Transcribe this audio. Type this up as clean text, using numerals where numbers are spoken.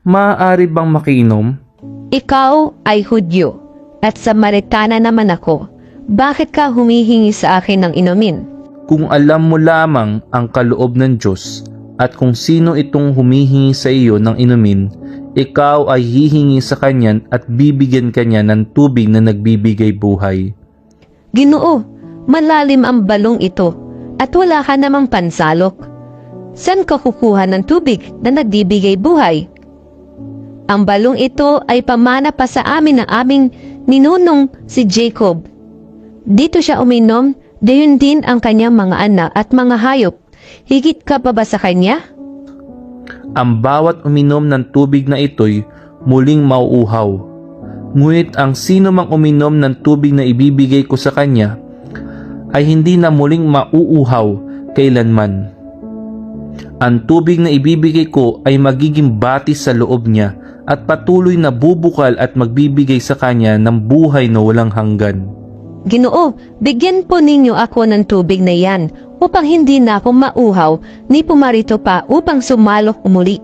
maaari bang makiinom? Ikaw ay Hudyo, at Samaritana naman ako. Bakit ka humihingi sa akin ng inumin? Kung alam mo lamang ang kaloob ng Diyos at kung sino itong humihingi sa iyo ng inumin, ikaw ay hihingi sa kanya at bibigyan kanya ng tubig na nagbibigay buhay. Ginoo, malalim ang balong ito at wala ka namang pansalok. Saan ka kukuha ng tubig na nagbibigay buhay? Ang balong ito ay pamana pa sa amin ng aming ninunong si Jacob. Dito siya uminom, dayon din ang kanyang mga anak at mga hayop. Higit ka pa ba sa kanya? Ang bawat uminom ng tubig na ito'y muling mauuhaw. Ngunit ang sino mang uminom ng tubig na ibibigay ko sa kanya ay hindi na muling mauuhaw kailanman. Ang tubig na ibibigay ko ay magiging batis sa loob niya at patuloy na bubukal at magbibigay sa kanya ng buhay na walang hanggan. Ginoo, bigyan po ninyo ako ng tubig na yan upang hindi na ako mauhaw ni pumarito pa upang sumalok umuli.